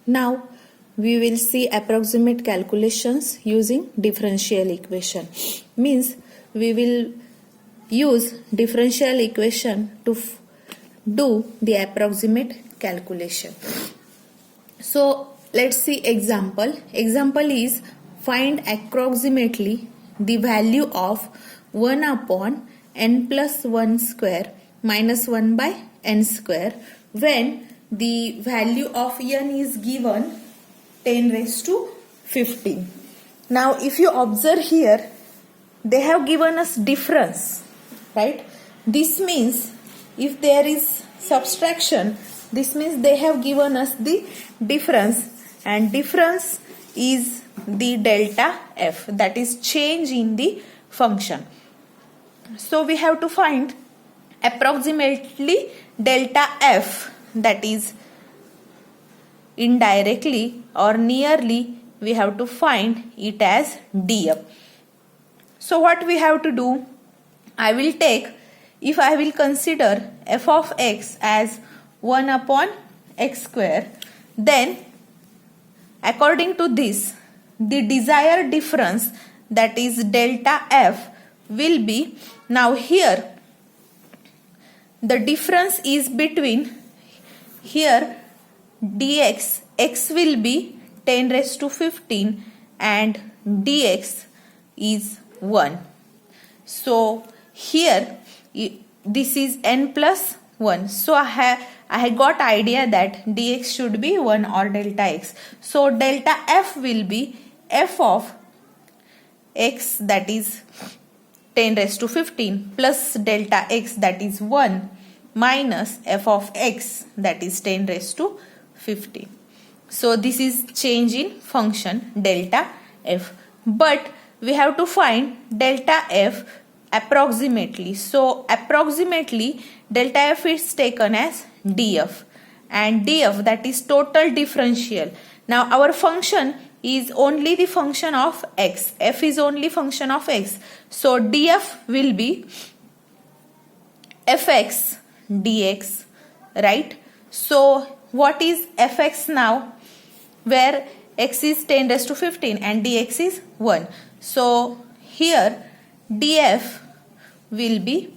Now we will see approximate calculations using differential equation. Means we will use differential equation to do the approximate calculation. So let's see example. Example is find approximately the value of 1 upon n plus 1 square minus 1 by n square when the value of n is given 10 raised to 15. Now if you observe here, they have given us difference, right? This means if there is subtraction, this means they have given us the difference, and difference is the delta f, that is change in the function. So we have to find approximately delta f, that is indirectly or nearly we have to find it as df. So what we have to do, I will take, if I will consider f of x as 1 upon x square, then according to this, the desired difference, that is delta f, will be, now here the difference is between, here dx, x will be 10 raised to 15 and dx is 1. So here this is n plus 1. So I got idea that dx should be 1 or delta x. So delta f will be f of x, that is 10 raised to 15 plus delta x, that is 1, minus f of x, that is 10 raised to 15. So this is change in function delta f. But we have to find delta f approximately. So approximately delta f is taken as df, and df, that is total differential. Now our function is only the function of x. F is only function of x. So df will be fx dx, right? So what is fx now, where x is 10 raised to 15 and dx is 1. So here df will be,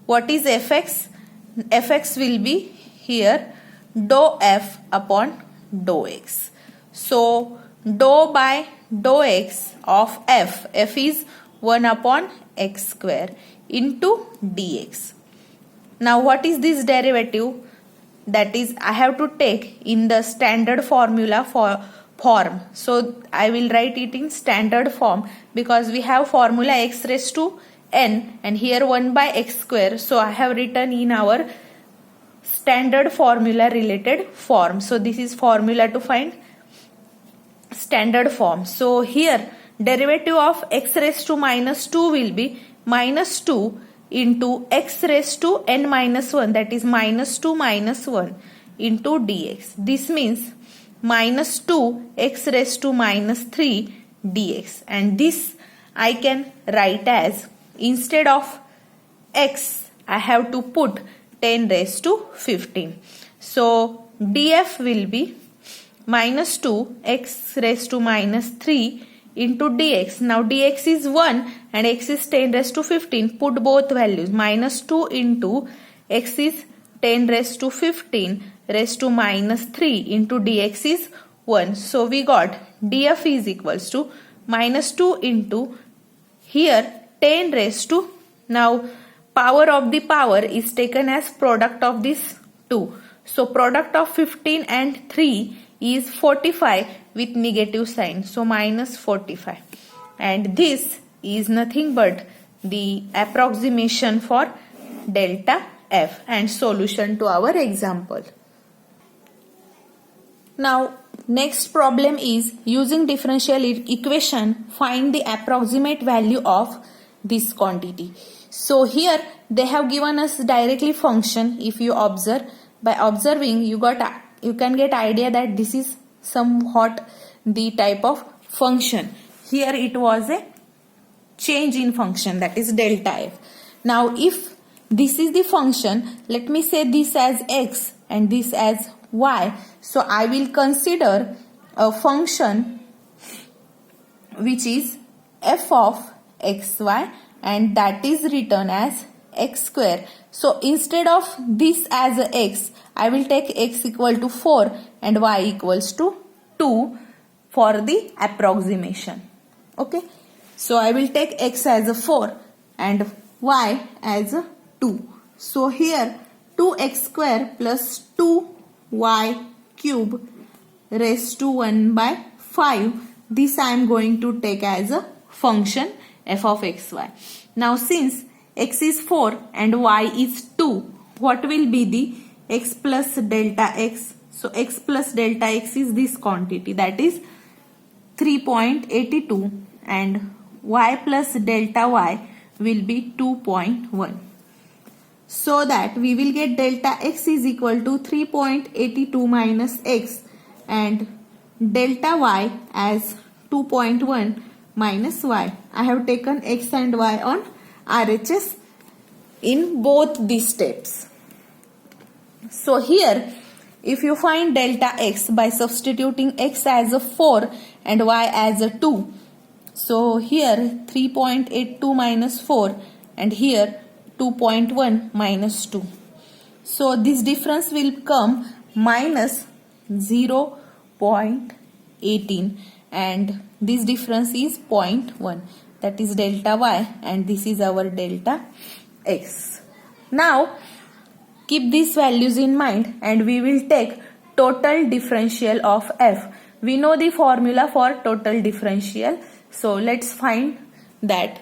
what is fx? Fx will be here dou f upon dou x. So dou by dou x of f is 1 upon x square into dx. Now what is this derivative? That is, I have to take in the standard formula for form. So I will write it in standard form because we have formula x raised to n and here 1 by x square. So I have written in our standard formula related form. So this is formula to find standard form. So here derivative of x raised to minus 2 will be minus 2 into x raised to n minus 1, that is minus 2 minus 1 into dx. This means minus 2 x raised to minus 3 dx, and this I can write as, instead of x I have to put 10 raised to 15. So df will be minus 2 x raised to minus 3 into dx. Now dx is 1 and x is 10 raised to 15. Put both values. Minus 2 into x is 10 raised to 15 raised to minus 3 into dx is 1. So we got df is equals to minus 2 into here 10 raised to, now power of the power is taken as product of this 2. So product of 15 and 3 is 45 with negative sign. So minus 45. And this is nothing but the approximation for delta f and solution to our example. Now next problem is using differential equation find the approximate value of this quantity. So here they have given us directly function. If you observe, by observing you can get idea that this is somewhat the type of function. Here it was a change in function, that is delta f. Now if this is the function, let me say this as x and this as y. So I will consider a function which is f of xy, and that is written as x square. So instead of this as a x, I will take x equal to 4 and y equals to 2 for the approximation. Okay. So I will take x as a 4 and y as a 2. So here 2x square plus 2y cube raised to 1 by 5. This I am going to take as a function f of xy. Now since x is 4 and y is 2, what will be the x plus delta x? So x plus delta x is this quantity, that is 3.82, and y plus delta y will be 2.1. So that we will get delta x is equal to 3.82 minus x and delta y as 2.1 minus y. I have taken x and y on RHS in both these steps. So here if you find delta x by substituting x as a 4 and y as a 2, so here 3.82 minus 4 and here 2.1 minus 2. So this difference will come minus 0.18 and this difference is 0.1, that is delta y, and this is our delta x. Now keep these values in mind and we will take total differential of f. We know the formula for total differential, so let's find that.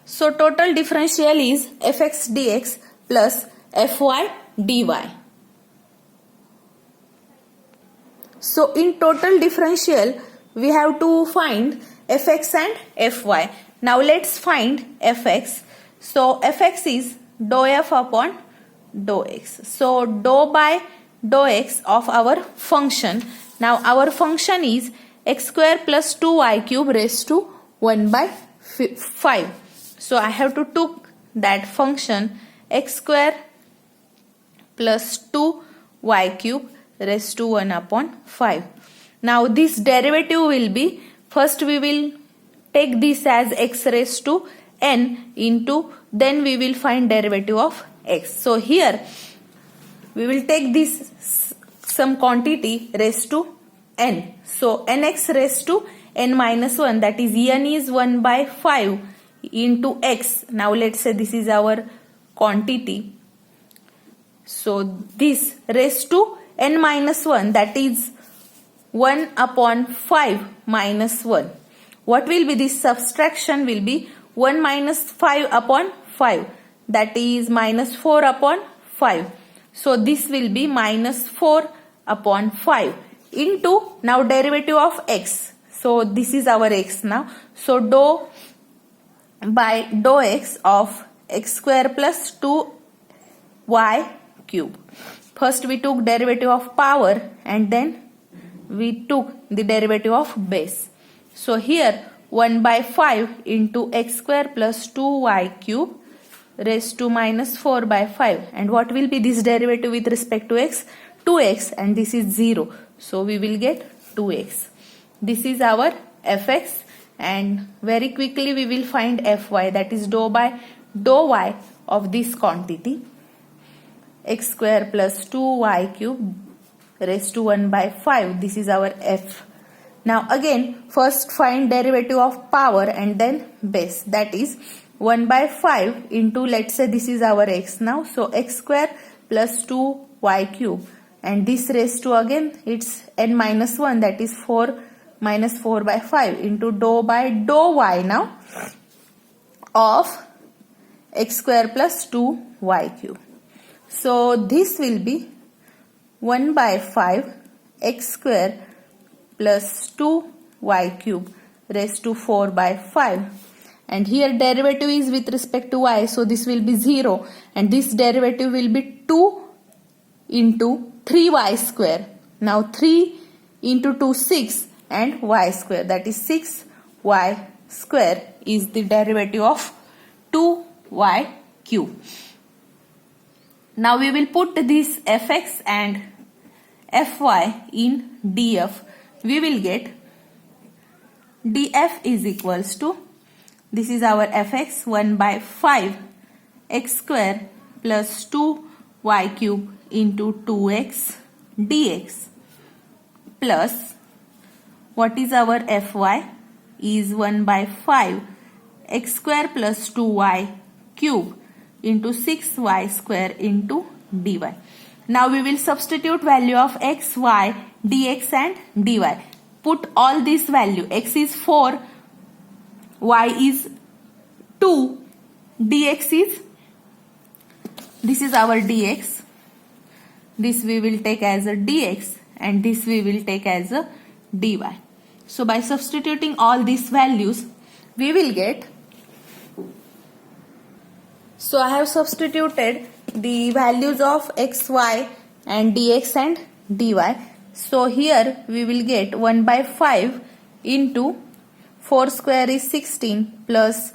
So total differential is fx dx plus fy dy. So in total differential we have to find fx and fy. Now let's find fx. So fx is dou f upon dou x. So dou by dou x of our function. Now our function is x square plus 2y cube raised to 1 by 5. So I have to took that function x square plus 2y cube raised to 1 upon 5. Now this derivative will be, first we will take this as x raised to n into, then we will find derivative of x. So here we will take this some quantity raised to n. So nx raised to n minus 1, that is n is 1 by 5 into x. Now let's say this is our quantity. So this raised to n minus 1, that is 1 upon 5 minus 1. What will be this subtraction? Will be 1 minus 5 upon 5, that is minus 4 upon 5. So this will be minus 4 upon 5 into now derivative of x. So this is our x now. So dou by dou x of x square plus 2y cube. First we took derivative of power and then we took the derivative of base. So here 1 by 5 into x square plus 2y cube raised to minus 4 by 5. And what will be this derivative with respect to x? 2x, and this is 0. So we will get 2x. This is our fx, and very quickly we will find fy, that is dou by dou y of this quantity x square plus 2y cube raised to 1 by 5. This is our f. Now again first find derivative of power and then base, that is 1 by 5 into, let's say this is our x now, so x square plus 2y cube, and this raised to again it's n minus 1, that is 4 minus 4 by 5 into dou by dou y now of x square plus 2y cube. So this will be 1 by 5 x square plus 2y cube raised to 4 by 5. And here derivative is with respect to y, so this will be 0, and this derivative will be 2 into 3y square. Now 3 into 2 6 and y square, that is 6y square is the derivative of 2y cube. Now we will put this fx and fy in df. We will get df is equals to, this is our fx, 1 by 5 x square plus 2y cube into 2x dx, plus what is our fy is 1 by 5 x square plus 2y cube into 6y square into dy. Now we will substitute value of x, y, dx and dy. Put all this value. X is 4, y is 2, dx is, this is our dx. This we will take as a dx and this we will take as a dy. So by substituting all these values, we will get, so I have substituted the values of x, y and dx and dy. So here we will get 1 by 5 into 4 square is 16 plus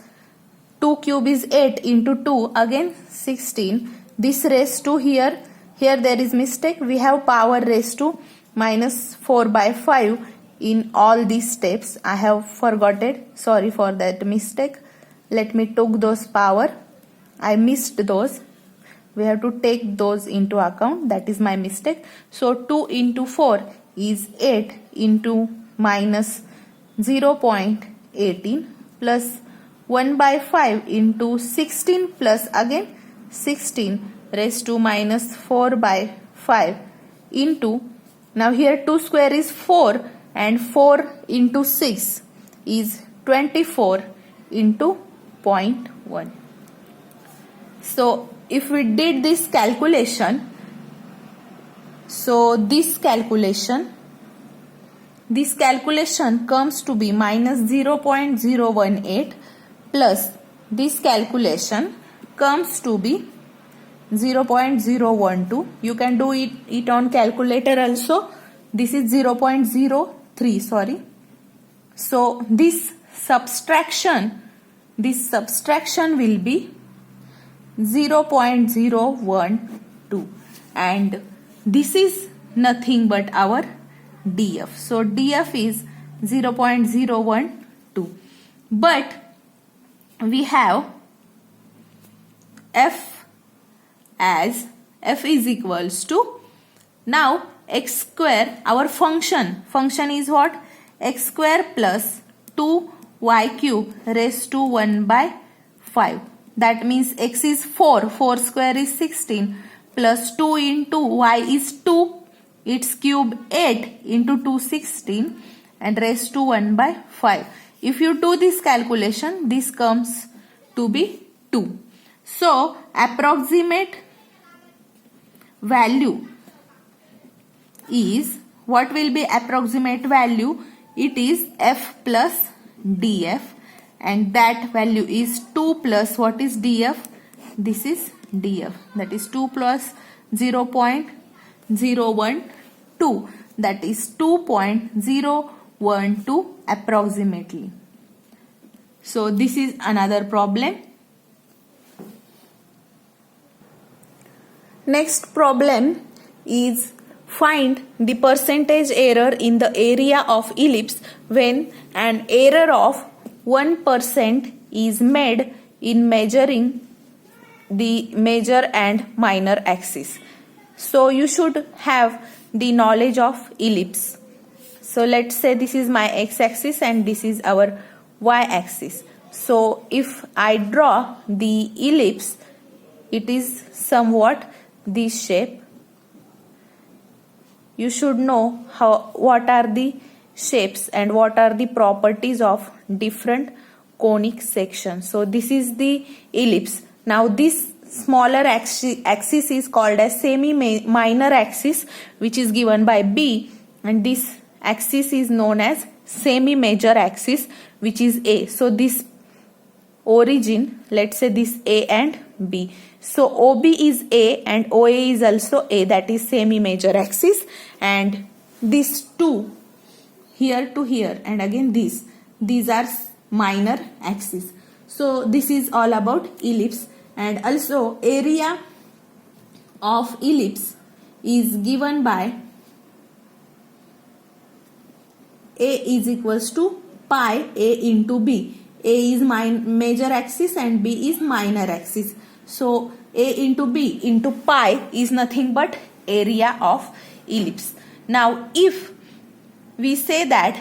2 cube is 8 into 2 again 16. This raised to here there is mistake. We have power raised to minus 4 by 5 in all these steps. I have forgotten. Sorry for that mistake. Let me took those power. I missed those. We have to take those into account. That is my mistake. So 2 into 4 is 8 into minus 0.18 plus 1 by 5 into 16 plus again 16 raised to minus 4 by 5 into, now here 2 square is 4 and 4 into 6 is 24 into 0.1. So if we did this calculation, so this calculation comes to be minus 0.018 plus this calculation comes to be 0.012. You can do it on calculator also. This is 0.03, sorry. So this subtraction will be 0.012 and this is nothing but our df. So df is 0.012, but we have f as f is equals to, now x square, our function is what? X square plus 2y cube raised to 1 by 5. That means x is 4 square is 16 plus 2 into y is 2, its cube 8 into 2 16 and raised to 1 by 5. If you do this calculation, this comes to be 2. So approximate value is, what will be approximate value? It is f plus df. And that value is 2 plus what is df? This is df. That is 2 plus 0.012. That is 2.012 approximately. So this is another problem. Next problem is find the percentage error in the area of ellipse when an error of 1% is made in measuring the major and minor axis. So you should have the knowledge of ellipse. So let's say this is my x-axis and this is our y-axis. So if I draw the ellipse, it is somewhat this shape. You should know what are the shapes and what are the properties of different conic sections. So this is the ellipse. Now this smaller axis is called as semi-minor axis, which is given by B, and this axis is known as semi-major axis, which is A. So this origin, let's say this A and B. So OB is A and OA is also A, that is semi-major axis, and these two here to here and again these are minor axis. So this is all about ellipse. And also area of ellipse is given by A is equals to pi A into B. A is major axis and B is minor axis. So A into B into pi is nothing but area of ellipse. Now if we say that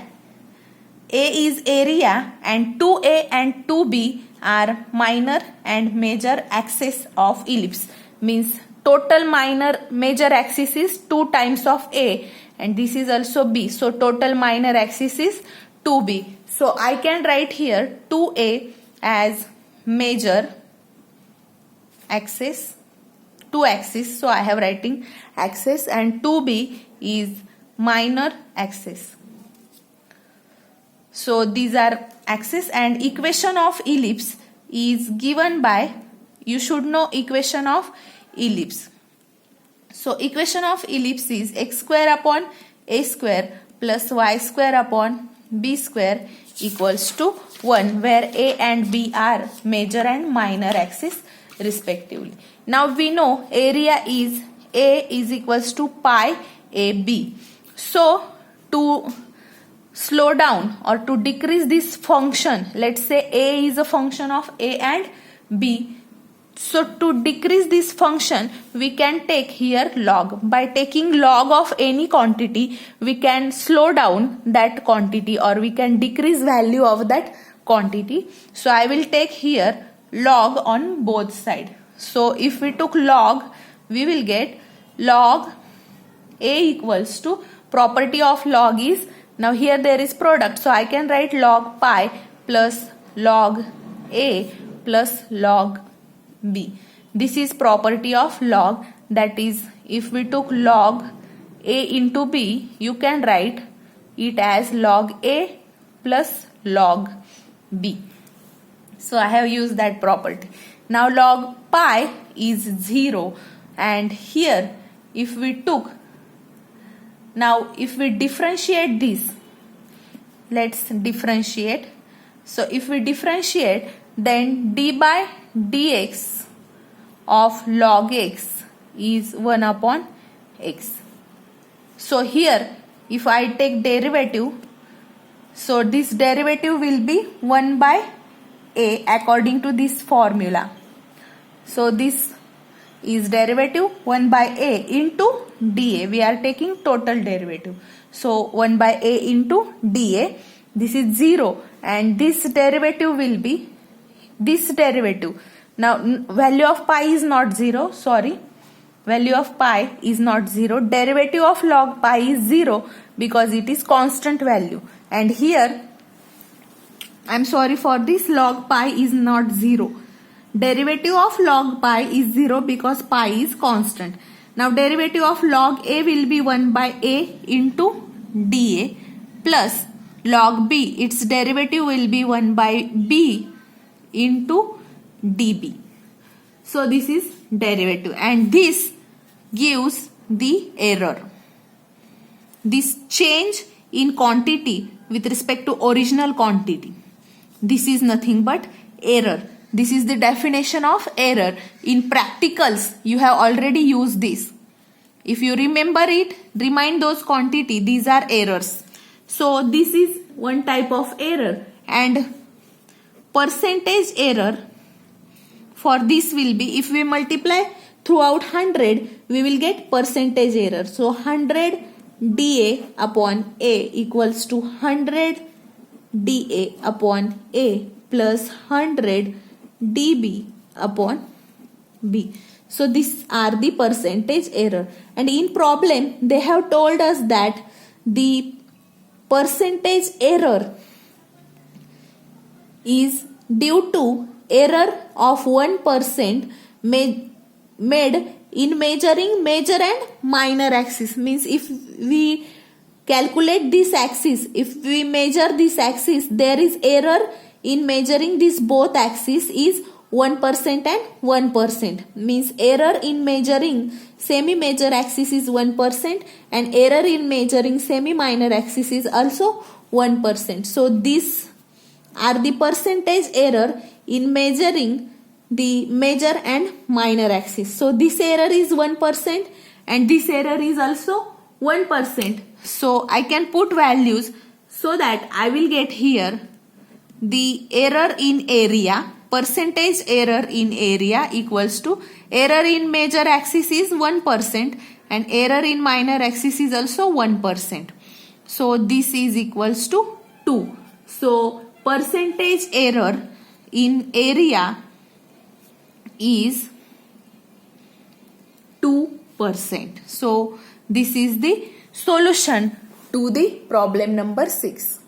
A is area and 2A and 2B are minor and major axis of ellipse, means total major axis is 2 times of A and this is also B. So total minor axis is 2B. So I can write here 2A as major axis, 2 axis. So I have writing axis and 2B is minor axis. So these are axis, and equation of ellipse is given by, you should know equation of ellipse. So equation of ellipse is x square upon a square plus y square upon b square equals to 1, where a and b are major and minor axis respectively. Now we know area is A is equals to pi AB. So to slow down or to decrease this function, let's say A is a function of A and B. So to decrease this function, we can take here log. By taking log of any quantity, we can slow down that quantity or we can decrease value of that quantity. So I will take here log on both sides. So if we took log, we will get log A equals to, property of log is, now here there is product, so I can write log pi plus log A plus log B. This is property of log, that is if we took log A into B, you can write it as log A plus log B. So I have used that property. Now log pi is 0, and here if we took, now if we differentiate this, let's differentiate. So if we differentiate, then d by dx of log x is 1 upon x. So here if I take derivative, so this derivative will be 1 by a according to this formula. So this is derivative 1 by a into dA. We are taking total derivative. So 1 by a into dA. This is 0 and this derivative will be this derivative. Now value of pi is not 0. Sorry. Value of pi is not 0. Derivative of log pi is 0 because it is constant value. And here, I am sorry for this, log pi is not 0. Derivative of log pi is 0 because pi is constant. Now derivative of log a will be 1 by a into dA plus log b, its derivative will be 1 by b into dB. So this is derivative and this gives the error. This change in quantity with respect to original quantity. This is nothing but error. This is the definition of error. In practicals, you have already used this. If you remember it, remind those quantity. These are errors. So this is one type of error, and percentage error for this will be, if we multiply throughout 100, we will get percentage error. So 100 dA upon A equals to 100 dA upon A plus 100 dB upon B. So these are the percentage error, and in problem they have told us that the percentage error is due to error of 1% made in measuring major and minor axis. Means if we calculate this axis, if we measure this axis, there is error in measuring this both axis is 1% and 1%. Means error in measuring semi-major axis is 1% and error in measuring semi-minor axis is also 1%. So these are the percentage error in measuring the major and minor axis. So this error is 1% and this error is also 1%. So I can put values so that I will get here the error in area, percentage error in area equals to error in major axis is 1% and error in minor axis is also 1%. So this is equals to 2. So percentage error in area is 2%. So this is the solution to the problem number 6.